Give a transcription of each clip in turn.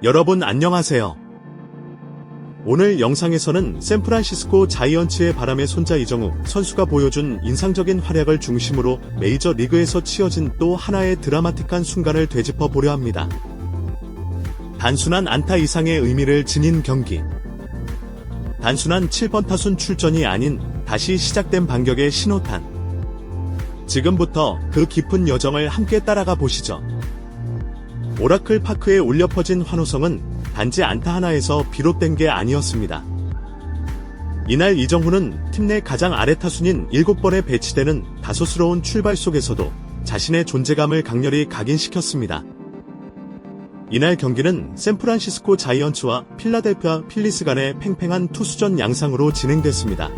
여러분 안녕하세요. 오늘 영상에서는 샌프란시스코 자이언츠의 바람의 손자 이정우 선수가 보여준 인상적인 활약을 중심으로 메이저리그에서 치어진 또 하나의 드라마틱한 순간을 되짚어 보려 합니다. 단순한 안타 이상의 의미를 지닌 경기. 단순한 7번 타순 출전이 아닌 다시 시작된 반격의 신호탄. 지금부터 그 깊은 여정을 함께 따라가 보시죠. 오라클 파크에 울려 퍼진 환호성은 단지 안타 하나에서 비롯된 게 아니었습니다. 이날 이정후는 팀 내 가장 아래 타순인 7번에 배치되는 다소스러운 출발 속에서도 자신의 존재감을 강렬히 각인시켰습니다. 이날 경기는 샌프란시스코 자이언츠와 필라델피아 필리스 간의 팽팽한 투수전 양상으로 진행됐습니다.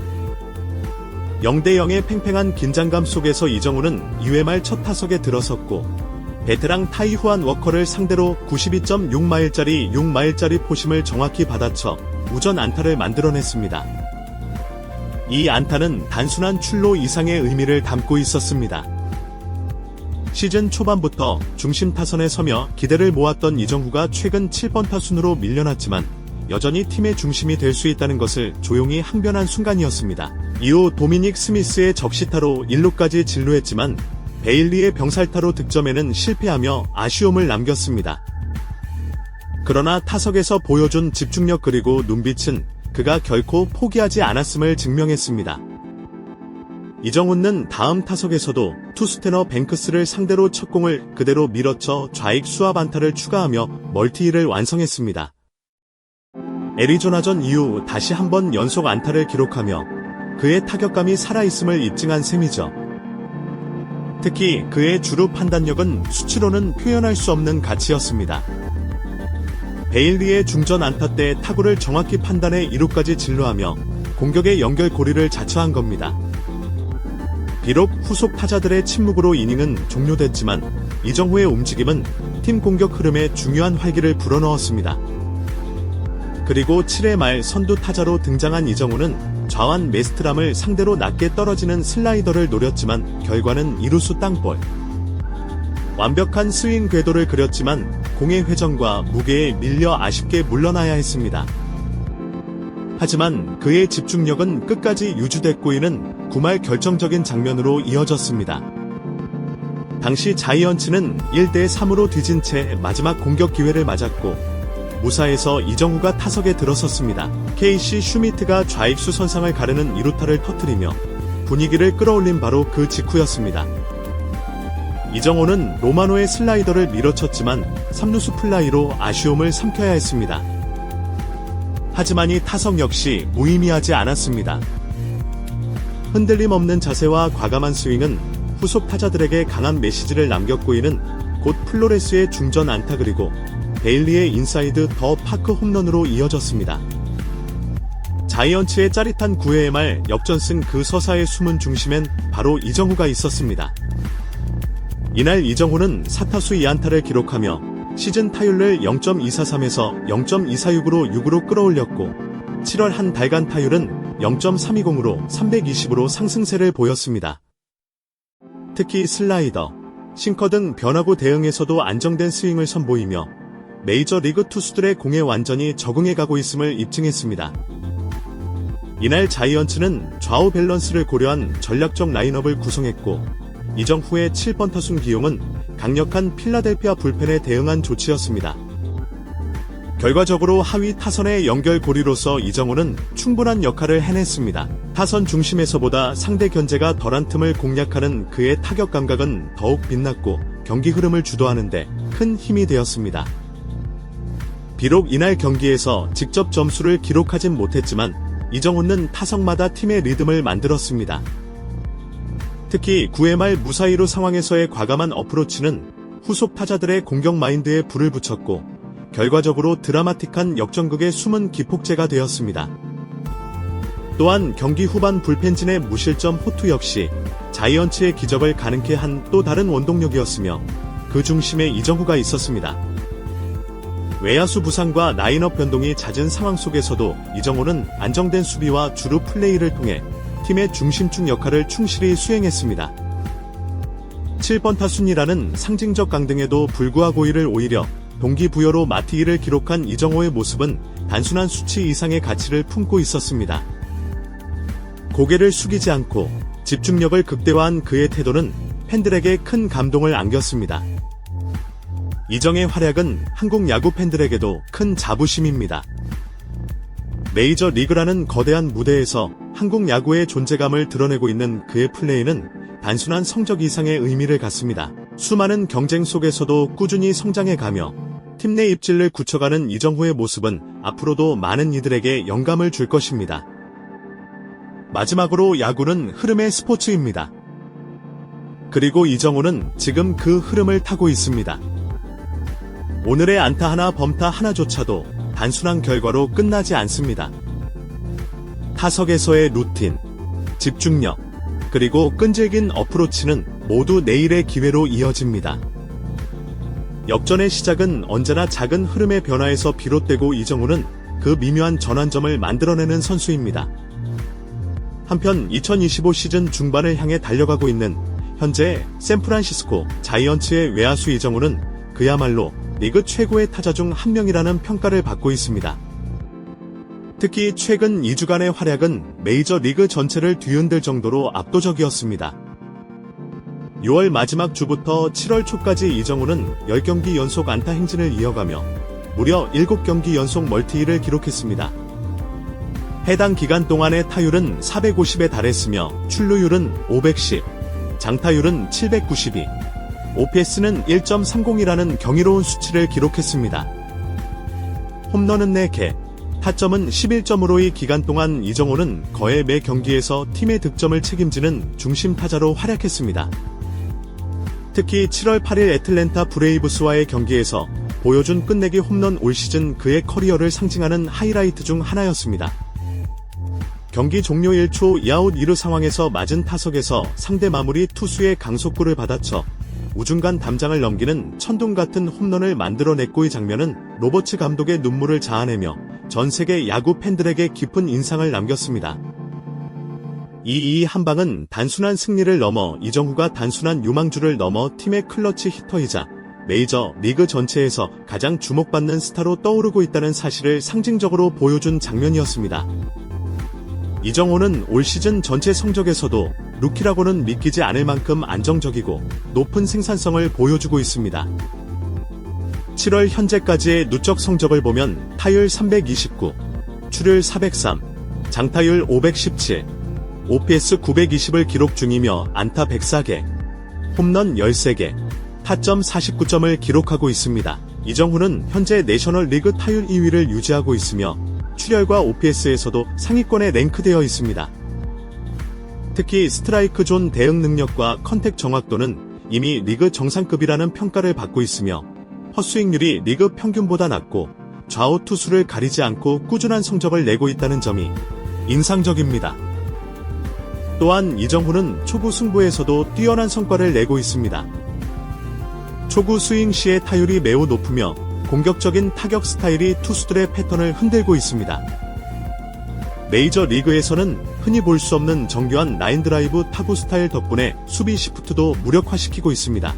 0대0의 팽팽한 긴장감 속에서 이정후는 2회 말 첫 타석에 들어섰고 베테랑 타이후안 워커를 상대로 92.6마일짜리 6마일짜리 포심을 정확히 받아쳐 우전 안타를 만들어냈습니다. 이 안타는 단순한 출루 이상의 의미를 담고 있었습니다. 시즌 초반부터 중심 타선에 서며 기대를 모았던 이정후가 최근 7번 타순으로 밀려났지만 여전히 팀의 중심이 될 수 있다는 것을 조용히 항변한 순간이었습니다. 이후 도미닉 스미스의 적시타로 1루까지 진루했지만 베일리의 병살타로 득점에는 실패하며 아쉬움을 남겼습니다. 그러나 타석에서 보여준 집중력 그리고 눈빛은 그가 결코 포기하지 않았음을 증명했습니다. 이정후는 다음 타석에서도 투수 테너 뱅크스를 상대로 첫 공을 그대로 밀어쳐 좌익 수압 안타를 추가하며 멀티힐을 완성했습니다. 애리조나전 이후 다시 한번 연속 안타를 기록하며 그의 타격감이 살아있음을 입증한 셈이죠. 특히 그의 주루 판단력은 수치로는 표현할 수 없는 가치였습니다. 베일리의 중전 안타 때 타구를 정확히 판단해 2루까지 진루하며 공격의 연결 고리를 자처한 겁니다. 비록 후속 타자들의 침묵으로 이닝은 종료됐지만 이정후의 움직임은 팀 공격 흐름에 중요한 활기를 불어넣었습니다. 그리고 7회 말 선두 타자로 등장한 이정후는 좌완 메스트람을 상대로 낮게 떨어지는 슬라이더를 노렸지만 결과는 이루수 땅볼. 완벽한 스윙 궤도를 그렸지만 공의 회전과 무게에 밀려 아쉽게 물러나야 했습니다. 하지만 그의 집중력은 끝까지 유지됐고 이는 9말 결정적인 장면으로 이어졌습니다. 당시 자이언츠는 1대3으로 뒤진 채 마지막 공격 기회를 맞았고 무사해서 이정후가 타석에 들어섰습니다. 케이시 슈미트가 좌익수 선상을 가르는 2루타를 터뜨리며 분위기를 끌어올린 바로 그 직후였습니다. 이정후는 로마노의 슬라이더를 밀어쳤지만 3루수 플라이로 아쉬움을 삼켜야 했습니다. 하지만 이 타석 역시 무의미하지 않았습니다. 흔들림 없는 자세와 과감한 스윙은 후속 타자들에게 강한 메시지를 남겼고 이는 곧 플로레스의 중전 안타 그리고 베일리의 인사이드 더 파크 홈런으로 이어졌습니다. 자이언츠의 짜릿한 9회의 말 역전승 그 서사의 숨은 중심엔 바로 이정후가 있었습니다. 이날 이정후는 4타수 2안타를 기록하며 시즌 타율을 0.243에서 0.246으로 6으로 끌어올렸고 7월 한 달간 타율은 0.320으로 320으로 상승세를 보였습니다. 특히 슬라이더, 싱커 등 변화구 대응에서도 안정된 스윙을 선보이며 메이저리그 투수들의 공에 완전히 적응해가고 있음을 입증했습니다. 이날 자이언츠는 좌우 밸런스를 고려한 전략적 라인업을 구성했고 이정후의 7번 타순 기용은 강력한 필라델피아 불펜에 대응한 조치였습니다. 결과적으로 하위 타선의 연결 고리로서 이정후는 충분한 역할을 해냈습니다. 타선 중심에서보다 상대 견제가 덜한 틈을 공략하는 그의 타격 감각은 더욱 빛났고 경기 흐름을 주도하는 데 큰 힘이 되었습니다. 비록 이날 경기에서 직접 점수를 기록하진 못했지만 이정후는 타석마다 팀의 리듬을 만들었습니다. 특히 9회 말 무사히로 상황에서의 과감한 어프로치는 후속 타자들의 공격 마인드에 불을 붙였고 결과적으로 드라마틱한 역전극의 숨은 기폭제가 되었습니다. 또한 경기 후반 불펜진의 무실점 호투 역시 자이언츠의 기적을 가능케 한 또 다른 원동력이었으며 그 중심에 이정후가 있었습니다. 외야수 부상과 라인업 변동이 잦은 상황 속에서도 이정후는 안정된 수비와 주루 플레이를 통해 팀의 중심축 역할을 충실히 수행했습니다. 7번 타순이라는 상징적 강등에도 불구하고 이를 오히려 동기부여로 마티기를 기록한 이정호의 모습은 단순한 수치 이상의 가치를 품고 있었습니다. 고개를 숙이지 않고 집중력을 극대화한 그의 태도는 팬들에게 큰 감동을 안겼습니다. 이정의 활약은 한국 야구 팬들에게도 큰 자부심입니다. 메이저 리그라는 거대한 무대에서 한국 야구의 존재감을 드러내고 있는 그의 플레이는 단순한 성적 이상의 의미를 갖습니다. 수많은 경쟁 속에서도 꾸준히 성장해가며 팀 내 입지를 굳혀가는 이정후의 모습은 앞으로도 많은 이들에게 영감을 줄 것입니다. 마지막으로 야구는 흐름의 스포츠입니다. 그리고 이정후는 지금 그 흐름을 타고 있습니다. 오늘의 안타 하나 범타 하나조차도 단순한 결과로 끝나지 않습니다. 타석에서의 루틴, 집중력, 그리고 끈질긴 어프로치는 모두 내일의 기회로 이어집니다. 역전의 시작은 언제나 작은 흐름의 변화에서 비롯되고 이정후는 그 미묘한 전환점을 만들어내는 선수입니다. 한편 2025 시즌 중반을 향해 달려가고 있는 현재 샌프란시스코 자이언츠의 외야수 이정후는 그야말로 리그 최고의 타자 중 한 명이라는 평가를 받고 있습니다. 특히 최근 2주간의 활약은 메이저 리그 전체를 뒤흔들 정도로 압도적이었습니다. 6월 마지막 주부터 7월 초까지 이정후는 10경기 연속 안타 행진을 이어가며 무려 7경기 연속 멀티히를 기록했습니다. 해당 기간 동안의 타율은 450에 달했으며 출루율은 510, 장타율은 792, OPS는 1.30이라는 경이로운 수치를 기록했습니다. 홈런은 4개, 타점은 11점으로 이 기간 동안 이정후는 거의 매 경기에서 팀의 득점을 책임지는 중심 타자로 활약했습니다. 특히 7월 8일 애틀랜타 브레이브스와의 경기에서 보여준 끝내기 홈런 올 시즌 그의 커리어를 상징하는 하이라이트 중 하나였습니다. 경기 종료 1초 2아웃 2루 상황에서 맞은 타석에서 상대 마무리 투수의 강속구를 받아쳐 우중간 담장을 넘기는 천둥 같은 홈런을 만들어냈고 이 장면은 로버츠 감독의 눈물을 자아내며 전 세계 야구 팬들에게 깊은 인상을 남겼습니다. 이 한방은 단순한 승리를 넘어 이정후가 단순한 유망주를 넘어 팀의 클러치 히터이자 메이저 리그 전체에서 가장 주목받는 스타로 떠오르고 있다는 사실을 상징적으로 보여준 장면이었습니다. 이정후는 올 시즌 전체 성적에서도 루키라고는 믿기지 않을 만큼 안정적이고 높은 생산성을 보여주고 있습니다. 7월 현재까지의 누적 성적을 보면 타율 329, 출루율 403, 장타율 517, OPS 920을 기록 중이며 안타 104개, 홈런 13개, 타점 49점을 기록하고 있습니다. 이정후는 현재 내셔널리그 타율 2위를 유지하고 있으며 출혈과 OPS에서도 상위권에 랭크되어 있습니다. 특히 스트라이크 존 대응 능력과 컨택 정확도는 이미 리그 정상급이라는 평가를 받고 있으며 헛스윙률이 리그 평균보다 낮고 좌우 투수를 가리지 않고 꾸준한 성적을 내고 있다는 점이 인상적입니다. 또한 이정후는 초구 승부에서도 뛰어난 성과를 내고 있습니다. 초구 스윙 시의 타율이 매우 높으며 공격적인 타격 스타일이 투수들의 패턴을 흔들고 있습니다. 메이저 리그에서는 흔히 볼 수 없는 정교한 라인 드라이브 타구 스타일 덕분에 수비 시프트도 무력화시키고 있습니다.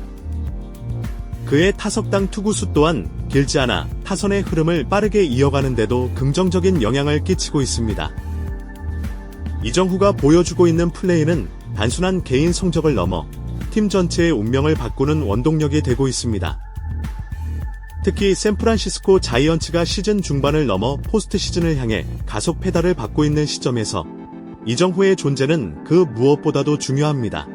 그의 타석당 투구수 또한 길지 않아 타선의 흐름을 빠르게 이어가는 데도 긍정적인 영향을 끼치고 있습니다. 이정후가 보여주고 있는 플레이는 단순한 개인 성적을 넘어 팀 전체의 운명을 바꾸는 원동력이 되고 있습니다. 특히 샌프란시스코 자이언츠가 시즌 중반을 넘어 포스트 시즌을 향해 가속 페달을 밟고 있는 시점에서 이정후의 존재는 그 무엇보다도 중요합니다.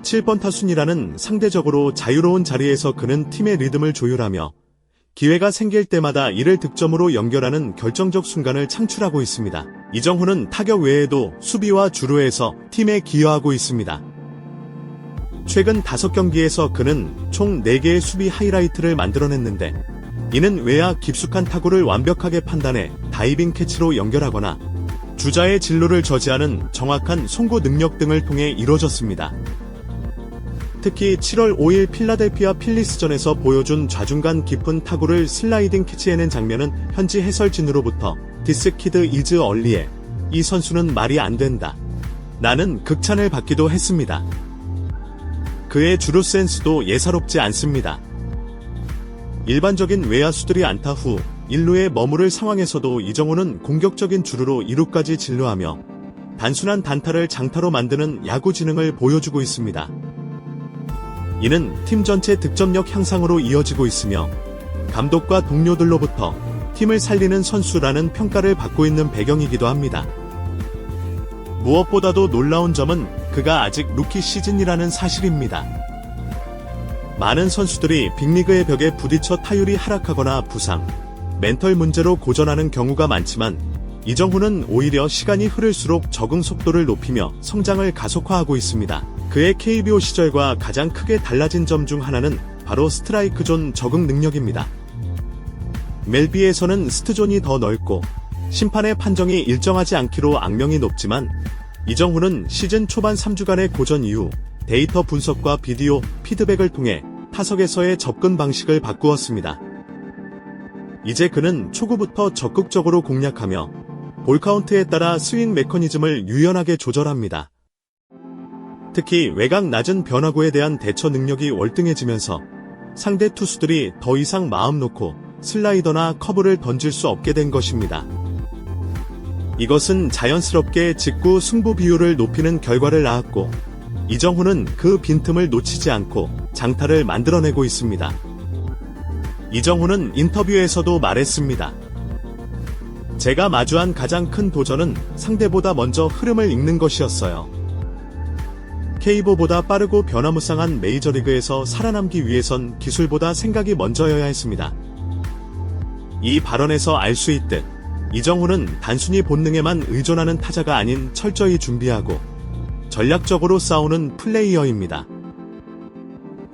7번 타순이라는 상대적으로 자유로운 자리에서 그는 팀의 리듬을 조율하며 기회가 생길 때마다 이를 득점으로 연결하는 결정적 순간을 창출하고 있습니다. 이정후는 타격 외에도 수비와 주루에서 팀에 기여하고 있습니다. 최근 5경기에서 그는 총 4개의 수비 하이라이트를 만들어냈는데 이는 외야 깊숙한 타구를 완벽하게 판단해 다이빙 캐치로 연결하거나 주자의 진로를 저지하는 정확한 송구 능력 등을 통해 이루어졌습니다. 특히 7월 5일 필라델피아 필리스전에서 보여준 좌중간 깊은 타구를 슬라이딩 캐치해낸 장면은 현지 해설진으로부터 "This kid is early에 이 선수는 말이 안 된다. 나는 극찬을 받기도 했습니다. 그의 주루 센스도 예사롭지 않습니다. 일반적인 외야수들이 안타 후 1루에 머무를 상황에서도 이정후는 공격적인 주루로 2루까지 진루하며 단순한 단타를 장타로 만드는 야구 지능을 보여주고 있습니다. 이는 팀 전체 득점력 향상으로 이어지고 있으며 감독과 동료들로부터 팀을 살리는 선수라는 평가를 받고 있는 배경이기도 합니다. 무엇보다도 놀라운 점은 그가 아직 루키 시즌이라는 사실입니다. 많은 선수들이 빅리그의 벽에 부딪혀 타율이 하락하거나 부상, 멘털 문제로 고전하는 경우가 많지만 이정후는 오히려 시간이 흐를수록 적응 속도를 높이며 성장을 가속화하고 있습니다. 그의 KBO 시절과 가장 크게 달라진 점 중 하나는 바로 스트라이크 존 적응 능력입니다. 멜비에서는 스트존이 더 넓고 심판의 판정이 일정하지 않기로 악명이 높지만 이정후는 시즌 초반 3주간의 고전 이후 데이터 분석과 비디오 피드백을 통해 타석에서의 접근 방식을 바꾸었습니다. 이제 그는 초구부터 적극적으로 공략하며 볼카운트에 따라 스윙 메커니즘을 유연하게 조절합니다. 특히 외곽 낮은 변화구에 대한 대처 능력이 월등해지면서 상대 투수들이 더 이상 마음 놓고 슬라이더나 커브를 던질 수 없게 된 것입니다. 이것은 자연스럽게 직구 승부 비율을 높이는 결과를 낳았고 이정후는 그 빈틈을 놓치지 않고 장타를 만들어내고 있습니다. 이정후는 인터뷰에서도 말했습니다. 제가 마주한 가장 큰 도전은 상대보다 먼저 흐름을 읽는 것이었어요. K보다 빠르고 변화무쌍한 메이저리그에서 살아남기 위해선 기술보다 생각이 먼저여야 했습니다. 이 발언에서 알 수 있듯 이정후는 단순히 본능에만 의존하는 타자가 아닌 철저히 준비하고 전략적으로 싸우는 플레이어입니다.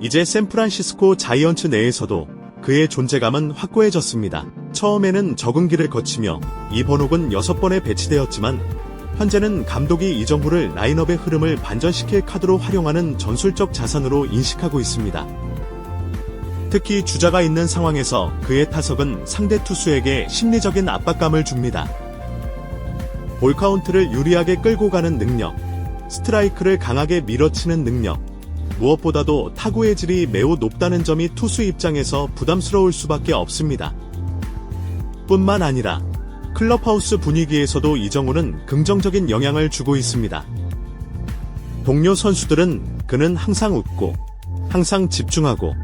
이제 샌프란시스코 자이언츠 내에서도 그의 존재감은 확고해졌습니다. 처음에는 적응기를 거치며 이 번호군 6번에 배치되었지만 현재는 감독이 이정후를 라인업의 흐름을 반전시킬 카드로 활용하는 전술적 자산으로 인식하고 있습니다. 특히 주자가 있는 상황에서 그의 타석은 상대 투수에게 심리적인 압박감을 줍니다. 볼카운트를 유리하게 끌고 가는 능력, 스트라이크를 강하게 밀어치는 능력, 무엇보다도 타구의 질이 매우 높다는 점이 투수 입장에서 부담스러울 수밖에 없습니다. 뿐만 아니라 클럽하우스 분위기에서도 이정후는 긍정적인 영향을 주고 있습니다. 동료 선수들은 그는 항상 웃고, 항상 집중하고,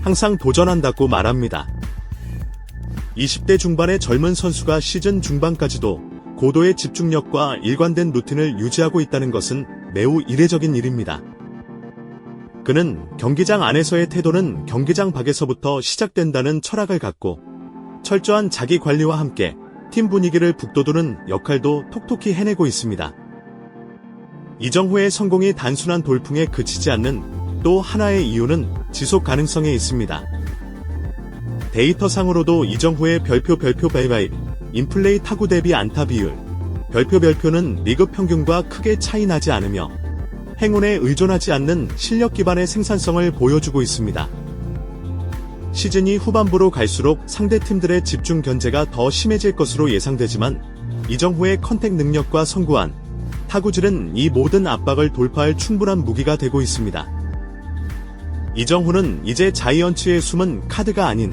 항상 도전한다고 말합니다. 20대 중반의 젊은 선수가 시즌 중반까지도 고도의 집중력과 일관된 루틴을 유지하고 있다는 것은 매우 이례적인 일입니다. 그는 경기장 안에서의 태도는 경기장 밖에서부터 시작된다는 철학을 갖고 철저한 자기 관리와 함께 팀 분위기를 북돋우는 역할도 톡톡히 해내고 있습니다. 이정후의 성공이 단순한 돌풍에 그치지 않는 또 하나의 이유는 지속 가능성에 있습니다. 데이터상으로도 이정후의 별표 바이바이, 인플레이 타구 대비 안타 비율, 별표는 리그 평균과 크게 차이 나지 않으며 행운에 의존하지 않는 실력 기반의 생산성을 보여주고 있습니다. 시즌이 후반부로 갈수록 상대 팀들의 집중 견제가 더 심해질 것으로 예상되지만 이정후의 컨택 능력과 성구한 타구질은 이 모든 압박을 돌파할 충분한 무기가 되고 있습니다. 이정후는 이제 자이언츠의 숨은 카드가 아닌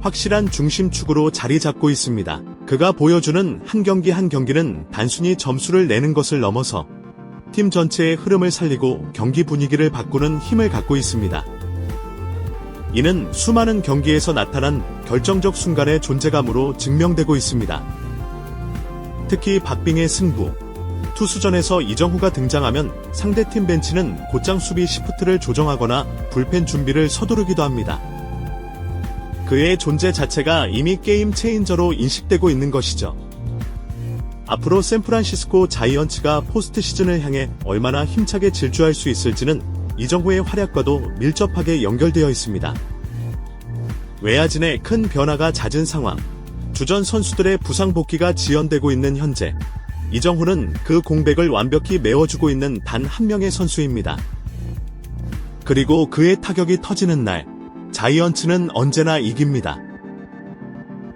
확실한 중심축으로 자리 잡고 있습니다. 그가 보여주는 한 경기 한 경기는 단순히 점수를 내는 것을 넘어서 팀 전체의 흐름을 살리고 경기 분위기를 바꾸는 힘을 갖고 있습니다. 이는 수많은 경기에서 나타난 결정적 순간의 존재감으로 증명되고 있습니다. 특히 박빙의 승부, 투수전에서 이정후가 등장하면 상대팀 벤치는 곧장 수비 시프트를 조정하거나 불펜 준비를 서두르기도 합니다. 그의 존재 자체가 이미 게임 체인저로 인식되고 있는 것이죠. 앞으로 샌프란시스코 자이언츠가 포스트 시즌을 향해 얼마나 힘차게 질주할 수 있을지는 이정후의 활약과도 밀접하게 연결되어 있습니다. 외야진의 큰 변화가 잦은 상황, 주전 선수들의 부상 복귀가 지연되고 있는 현재, 이정후는 그 공백을 완벽히 메워주고 있는 단 한 명의 선수입니다. 그리고 그의 타격이 터지는 날, 자이언츠는 언제나 이깁니다.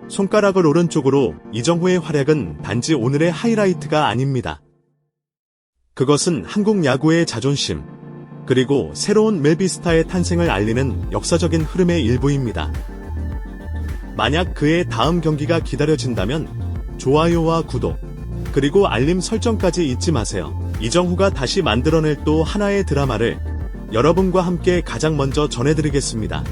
손가락을 오른쪽으로 이정후의 활약은 단지 오늘의 하이라이트가 아닙니다. 그것은 한국 야구의 자존심, 그리고 새로운 멜비스타의 탄생을 알리는 역사적인 흐름의 일부입니다. 만약 그의 다음 경기가 기다려진다면 좋아요와 구독, 그리고 알림 설정까지 잊지 마세요. 이정후가 다시 만들어낼 또 하나의 드라마를 여러분과 함께 가장 먼저 전해드리겠습니다.